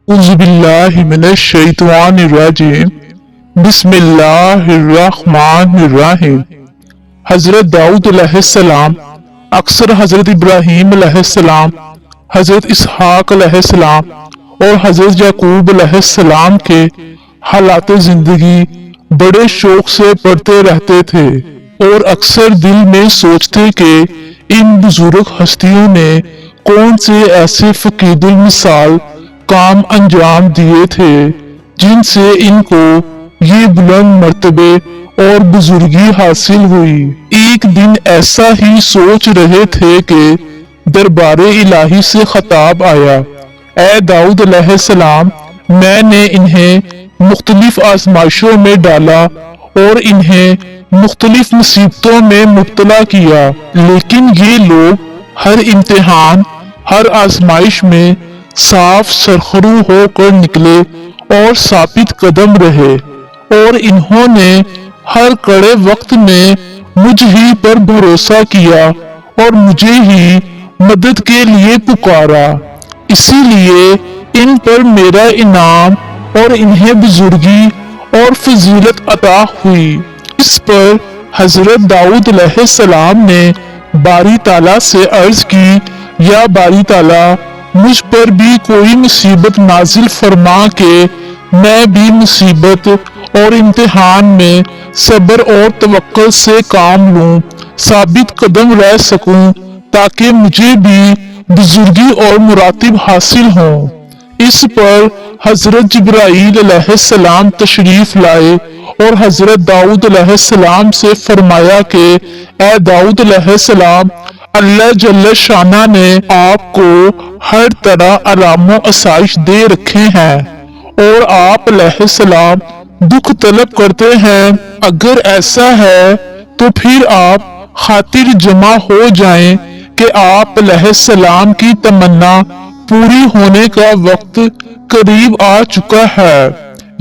उज़्बिल्लाहिमिनश्शैतानिर्रजीम बिस्मिल्लाहिर्रहमानिर्रहीम। हजरत दाऊद अलैहिस्सलाम अक्सर हजरत इब्राहीम अलैहिस्सलाम, हजरत इसहाक अलैहिस्सलाम और हजरत याकूब अलैहिस्सलाम के हालात जिंदगी बड़े शौक से पढ़ते रहते थे और अक्सर दिल में सोचते कि इन बुजुर्ग हस्तियों ने कौन से ऐसे फकीदुल मिसाल काम अंजाम दिए थे जिनसे इनको ये बुलंद मर्तबे और बुजुर्गी हासिल हुई। एक दिन ऐसा ही सोच रहे थे कि दरबारे इलाही से खताब आया, ए दाऊद अलैहिस्सलाम, मैंने इन्हें मुख्तलिफ आजमाइशों में डाला और इन्हें मुख्तलिफ मुसीबतों में मुब्तला किया, लेकिन ये लोग हर इम्तिहान हर आजमाइश में साफ सरखरू होकर निकले और साबित कदम रहे और इन्होंने हर कड़े वक्त में मुझ ही पर भरोसा किया और मुझे ही मदद के लिए पुकारा। इसीलिए इन पर मेरा इनाम और इन्हें बुजुर्गी और फजीलत अता हुई। इस पर हजरत दाऊद अलैहिस्सलाम ने बारी ताला से अर्ज की, या बारी ताला, मुझ पर भी कोई मुसीबत नाजिल फरमा के मैं भी मुसीबत और इम्तिहान में सब्र और तवक्कुल से काम लूं, साबित कदम रह सकूं, ताकि मुझे भी बुजुर्गी और मुरातिब हासिल हो। इस पर हजरत जिब्राईल अलैहिस्सलाम तशरीफ लाए और हजरत दाऊद अलैहिस्सलाम से फरमाया कि ए दाऊद अलैहिस्सलाम, अल्लाह जल्ल शाना ने आपको हर तरह आरामो आसाइश दे रखे हैं और आप अलैहिस्सलाम दुख तलब करते हैं। अगर ऐसा है तो फिर आप खातिर जमा हो जाएं कि आप अलैहिस्सलाम की तमन्ना पूरी होने का वक्त करीब आ चुका है।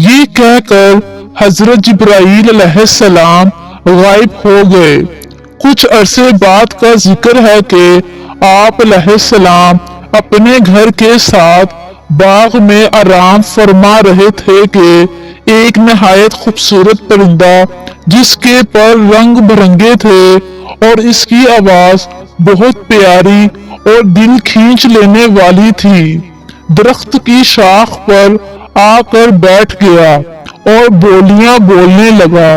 ये कहकर हजरत जिब्राईल अलैहिस्सलाम गायब हो गए। कुछ अरसे बाद का जिक्र है कि आप अलैहिस्सलाम अपने घर के साथ बाग में आराम फरमा रहे थे कि एक नहायत खूबसूरत परिंदा जिसके पर रंग बिरंगे थे और इसकी आवाज बहुत प्यारी और दिल खींच लेने वाली थी, दरख्त की शाख पर आकर बैठ गया और बोलियां बोलने लगा।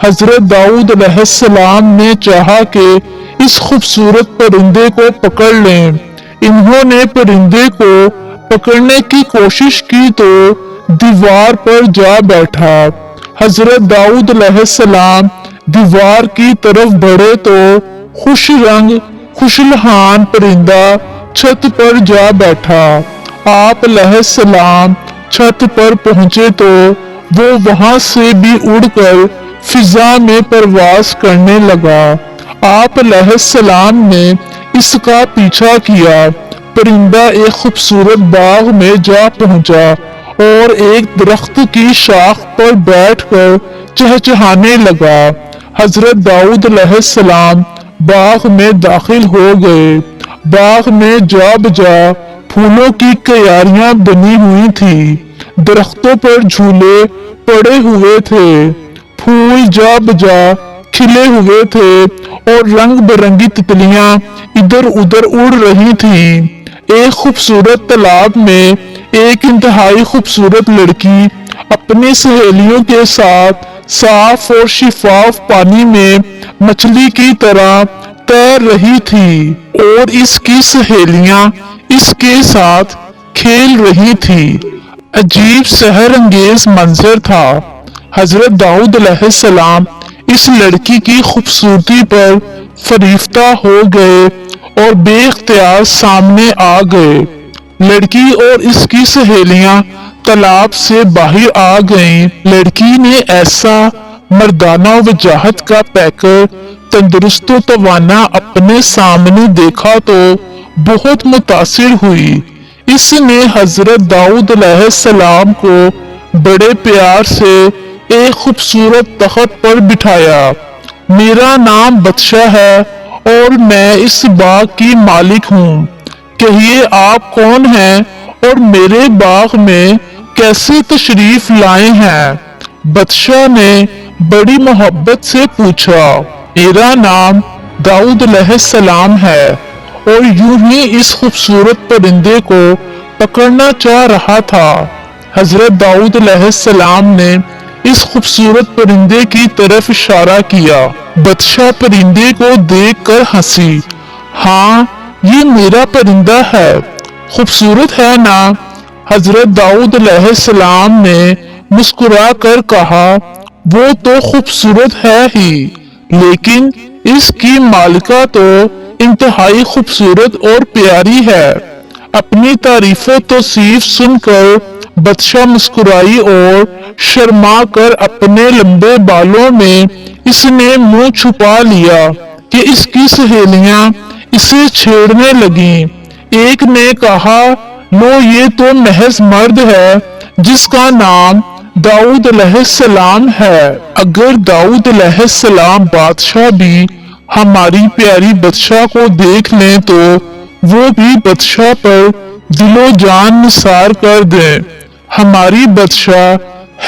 हजरत दाऊद अलैहिस्सलाम ने चाहा कि इस खूबसूरत परिंदे को पकड़ लें। इन्होंने परिंदे को पकड़ने की कोशिश की तो दीवार पर जा बैठा। हजरत दाऊद अलैहिस्सलाम दीवार की तरफ बढ़े तो खुश रंग खुशलहान परिंदा छत पर जा बैठा। आप अलैहिस्सलाम छत पर पहुंचे तो वो वहां से भी उड़कर फिजा में परवाज करने लगा। आप अलैहिस्सलाम ने इसका पीछा किया। परिंदा एक खूबसूरत बाग में जा पहुंचा और एक दरख्त की शाख पर बैठकर चहचहाने लगा। हजरत दाऊद अलैहिस्सलाम बाग में दाखिल हो गए। बाग में जा बजा फूलों की क्यारियां बनी हुई थी, दरख्तों पर झूले पड़े हुए थे, फूल जा बजा खिले हुए थे और रंग बिरंगी तितलियां इधर उधर उड़ रही थीं। एक खूबसूरत तालाब में एक इंतहाई खूबसूरत लड़की अपनी सहेलियों के साथ साफ और शिफाफ पानी में मछली की तरह तैर रही थी और इसकी सहेलियां इसके साथ खेल रही थी। अजीब सहर अंगेज मंजर था। हजरत दाऊद अलैहिस्सलाम इस लड़की की खूबसूरती पर फरीफ्ता हो गए और बेख्तियार सामने आ गए। लड़की और इसकी सहेलियां तालाब से बाहर आ गईं। लड़की ने ऐसा मर्दाना वजाहत का पैकर तंदुरुस्त तवाना अपने सामने देखा तो बहुत मुतासिर हुई। इसने हजरत दाऊद अलैहिस्सलाम को बड़े प्यार से एक खूबसूरत तख्त पर बिठाया। मेरा नाम बदशाह है और मैं इस बाग की मालिक हूँ। कहिए आप कौन हैं اور میرے باغ میں کیسے تشریف لائے ہیں؟ بادشاہ نے بڑی محبت سے پوچھا، میرا نام داؤد علیہ السلام ہے، اور یوں ہی اس خوبصورت پرندے کو پکڑنا چاہ رہا تھا۔ حضرت داؤد علیہ السلام نے اس خوبصورت پرندے کی طرف اشارہ کیا۔ بادشاہ پرندے کو دیکھ کر ہنسی، ہاں یہ میرا پرندہ ہے، خوبصورت ہے نا؟ حضرت داؤد علیہ السلام نے مسکرا کر کہا، وہ تو خوبصورت ہے ہی، لیکن اس کی مالکہ تو انتہائی خوبصورت اور پیاری ہے۔ اپنی تعریف و توصیف سن کر بادشاہ مسکرائی اور شرما کر اپنے لمبے بالوں میں اس نے منہ چھپا لیا کہ اس کی سہیلیاں اسے چھیڑنے لگیں۔ ایک نے کہا، لو یہ تو محض مرد ہے جس کا نام داؤد علیہ السلام ہے۔ اگر داؤد علیہ السلام بادشاہ بھی ہماری پیاری بادشاہ کو دیکھ لیں تو وہ بھی بادشاہ پر دل و جان نثار کر دیں۔ ہماری بادشاہ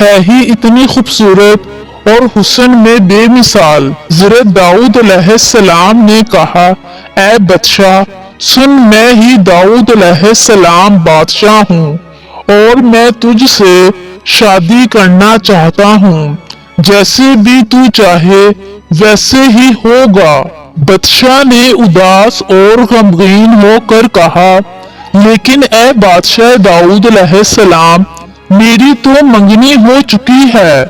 ہے ہی اتنی خوبصورت اور حسن میں بے مثال۔ حضرت داؤد علیہ السلام نے کہا، اے بادشاہ سن، میں ہی داؤد علیہ السلام بادشاہ ہوں، اور میں تجھ سے شادی کرنا چاہتا ہوں، جیسے بھی تو چاہے ویسے ہی ہوگا۔ بادشاہ نے اداس اور غمگین ہو کر کہا، لیکن اے بادشاہ داؤد علیہ السلام، میری تو منگنی ہو چکی ہے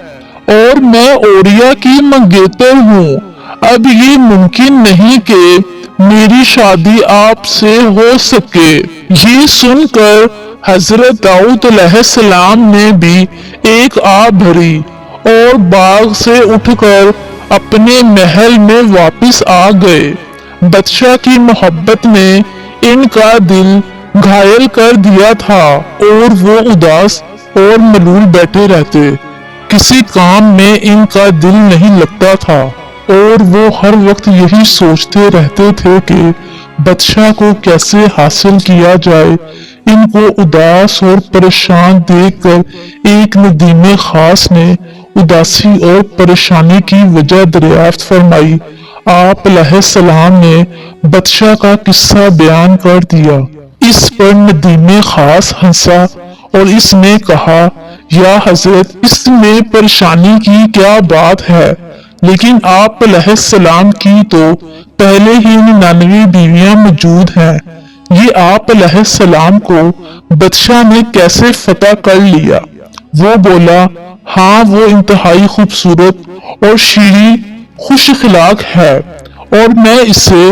اور میں اوریا کی منگیتر ہوں، اب یہ ممکن نہیں کہ میری شادی آپ سے ہو سکے۔ یہ سن کر حضرت داؤد علیہ السلام نے بھی ایک آہ بھری اور باغ سے اٹھ کر اپنے محل میں واپس آ گئے۔ بادشاہ کی محبت نے ان کا دل گھائل کر دیا تھا اور وہ اداس اور ملول بیٹھے رہتے، کسی کام میں ان کا دل نہیں لگتا تھا، اور وہ ہر وقت یہی سوچتے رہتے تھے کہ بادشاہ کو کیسے حاصل کیا جائے۔ ان کو اداس اور پریشان دیکھ کر ایک ندیم خاص نے اداسی اور پریشانی کی وجہ دریافت فرمائی۔ آپ علیہ السلام نے بادشاہ کا قصہ بیان کر دیا۔ اس پر ندیم خاص ہنسا اور اس نے کہا، یا حضرت اس میں پریشانی کی کیا بات ہے؟ لیکن آپ علیہ السلام کی تو پہلے ہی 99 بیویاں موجود ہیں، یہ آپ علیہ السلام کو بادشاہ نے کیسے فتح کر لیا؟ وہ بولا، ہاں وہ انتہائی خوبصورت اور شیریں خوش اخلاق ہے، اور میں اسے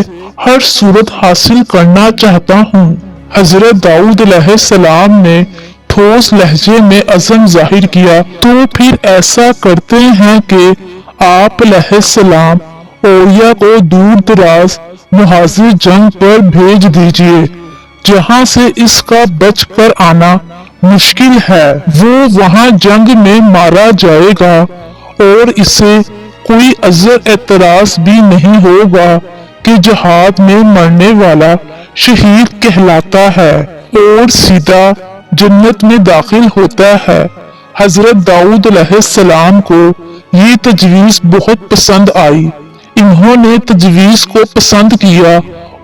ہر صورت حاصل کرنا چاہتا ہوں۔ حضرت داؤد علیہ السلام نے ٹھوس لہجے میں عزم ظاہر کیا، تو پھر ایسا کرتے ہیں کہ آپ علیہ السلام اوریا کو دور دراز محاذ جنگ پر بھیج دیجئے، جہاں سے اس کا بچ کر آنا مشکل ہے۔ وہ وہاں جنگ میں مارا جائے گا اور اسے کوئی عذر اعتراض بھی نہیں ہوگا کہ جہاد میں مرنے والا شہید کہلاتا ہے اور سیدھا جنت میں داخل ہوتا ہے۔ حضرت داؤد علیہ السلام کو یہ تجویز بہت پسند آئی۔ انہوں نے تجویز کو پسند کیا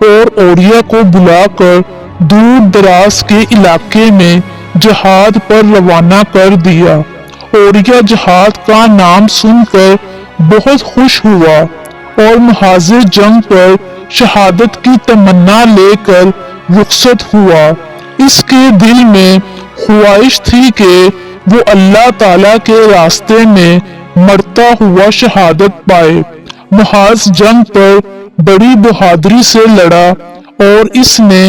اور اوریا کو بلا کر دور دراز کے علاقے میں جہاد پر روانہ کر دیا۔ اوریا جہاد کا نام سن کر بہت خوش ہوا اور محاذ جنگ پر شہادت کی تمنا لے کر رخصت ہوا۔ اس کے دل میں خواہش تھی کہ وہ اللہ تعالیٰ کے راستے میں مرتا ہوا شہادت پائے۔ محاذ جنگ پر بڑی بہادری سے لڑا اور اس نے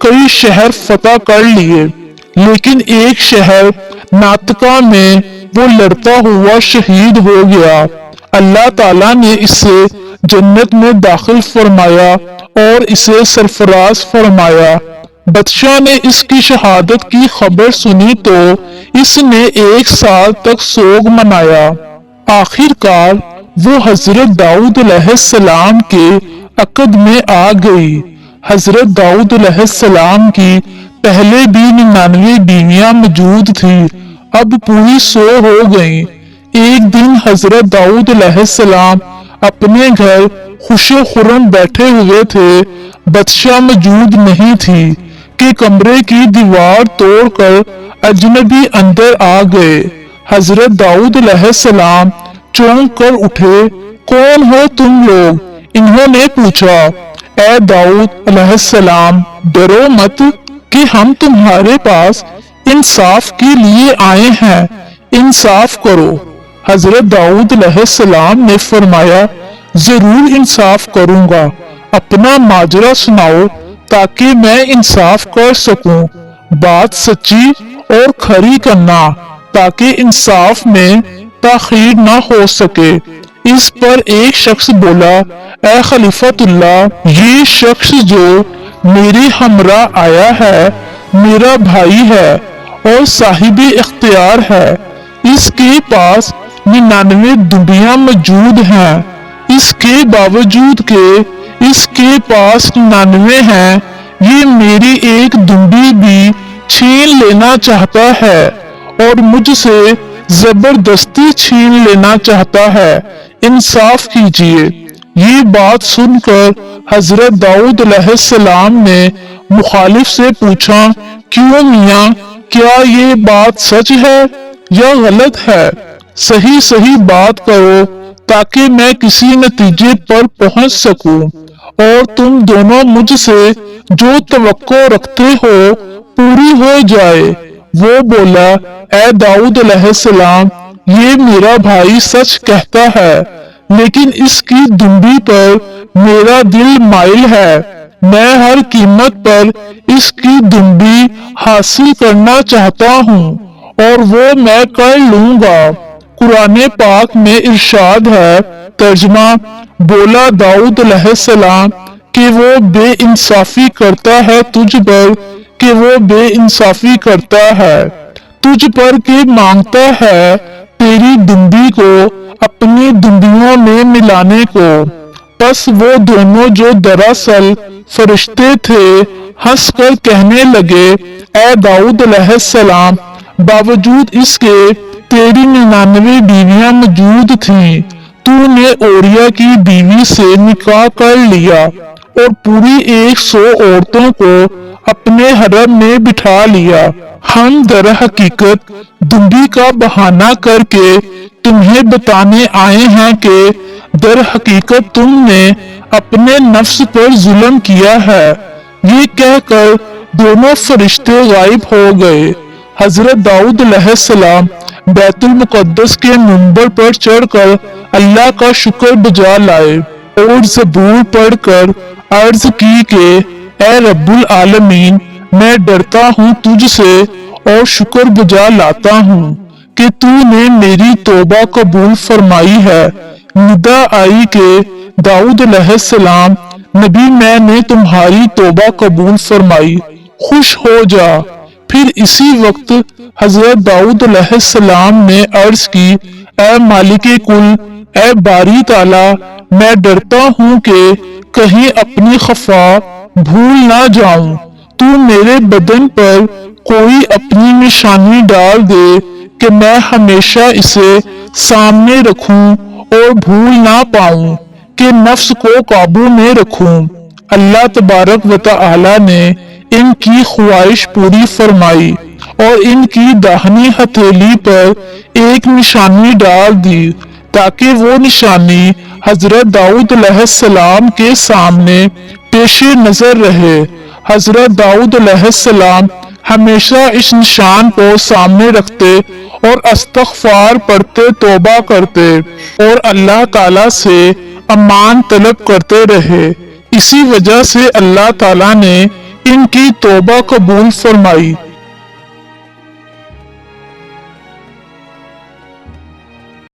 کئی شہر فتح کر لیے، لیکن ایک شہر ناطقہ میں وہ لڑتا ہوا شہید ہو گیا۔ اللہ تعالیٰ نے اسے جنت میں داخل فرمایا اور اسے سرفراز فرمایا۔ بادشاہ نے اس کی شہادت کی خبر سنی تو اس نے 1 سال تک سوگ منایا۔ آخر کار وہ حضرت داؤد علیہ السلام کے عقد میں آ گئی۔ حضرت داؤد علیہ السلام کی पहले भी 99 बीवियां मौजूद थी, अब पूरी 100 हो गई। एक दिन हजरत दाऊद अलैहिस्सलाम अपने घर खुशो खुर्रम बैठे हुए थे, बदशाह मौजूद नहीं थी कि कमरे की दीवार तोड़कर अजनबी अंदर आ गए। हजरत दाऊद अलैहिस्सलाम चौंक कर उठे, कौन हो तुम लोग? इन्होंने पूछा, ए दाऊद अलैहिस्सलाम, डरो मत कि हम तुम्हारे पास इंसाफ के लिए आए हैं, इंसाफ करो। हजरत दाऊद अलैहिस्सलाम ने फरमाया, जरूर इंसाफ करूंगा, अपना माजरा सुनाओ ताकि मैं इंसाफ कर सकूं। बात सच्ची और खरी करना ताकि इंसाफ में ताखीर ना हो सके। इस पर एक शख्स बोला, ए खलीफतुल्लाह, ये शख्स जो मेरे हमरा आया है मेरा भाई है और साहिबे इख्तियार है। इसके पास 99 दुम्बियां मौजूद हैं, इसके बावजूद के इसके पास 99 हैं, ये मेरी एक दुम्बी भी छीन लेना चाहता है और मुझसे जबरदस्ती छीन लेना चाहता है, इंसाफ कीजिए। ये बात सुनकर हजरत दाऊद अलैहिस्सलाम ने मुखालिफ से पूछा, क्यों मियाँ, क्या ये बात सच है या गलत है? सही सही बात करो ताकि मैं किसी नतीजे पर पहुंच सकूं और तुम दोनों मुझसे जो तवक्को रखते हो पूरी हो जाए। वो बोला, ए दाऊद अलैहिस्सलाम, ये मेरा भाई सच कहता है, लेकिन इसकी दुम्बी पर मेरा दिल माइल है। मैं हर कीमत पर इसकी दुम्बी हासिल करना चाहता हूँ और वो मैं कर लूंगा। कुरान पाक में इरशाद है, तर्जमा, बोला दाऊद अलैहिस्सलाम कि वो बेइंसाफी करता है तुझ पर, कि वो बेइंसाफी करता है तुझ पर कि मांगता है तेरी दुम्बी को अपनी दुम्बियों में मिलाने को। बस वो दोनों जो दरअसल फरिश्ते थे हंसकर कहने लगे, ए दाऊद अलैहिस्सलाम, बावजूद इसके तेरी 99 बीवियां मौजूद थीं, तूने ओरिया की बीवी से निकाह कर लिया और पूरी 100 औरतों को अपने हरम में बिठा लिया। हम दर हकीकत दुम्बी का बहाना करके तुम्हें बताने आए हैं कि दर हकीकत तुमने अपने नफ्स पर जुल्म किया है। ये कहकर दोनों फरिश्ते गायब हो गए। हजरत दाऊद अलैहिस्सलाम बैतुल मुकद्दस के मुंबर पर चढ़कर अल्लाह का शुक्र बजा लाए और ज़बूर पढ़कर अर्ज की कि ए रब्बुल आलमीन, मैं डरता हूँ तुझसे और शुक्र बजा लाता हूँ कि तूने मेरी तौबा कबूल फरमाई है। निदा आई कि दाऊद अलैहिस्सलाम, नबी, मैंने तुम्हारी तौबा कबूल फरमाई, खुश हो जा। फिर इसी वक्त हजरत दाऊद अलैहिस्सलाम ने अर्ज की, ए मालिके कुल, ए बारी ताला, मैं डरता हूँ कि कहीं अपनी खफा भूल ना जाऊं। तू मेरे बदन पर कोई अपनी निशानी डाल दे कि मैं हमेशा इसे सामने रखूं और भूल ना पाऊं कि नफ्स को काबू में रखूं। अल्लाह तबारक व तआला ने इनकी ख्वाहिश पूरी फरमाई और इनकी दाहिनी हथेली पर एक निशानी डाल दी ताकि वो निशानी हजरत दाऊद अलैहिस्सलाम के सामने पेशे नजर रहे। हजरत दाऊद अलैहिस्सलाम हमेशा इस निशान को सामने रखते और अस्तगफार पढ़ते, तौबा करते और अल्लाह ताला से अमान तलब करते रहे। इसी वजह से अल्लाह ताला ने इनकी तौबा कबूल फरमाई।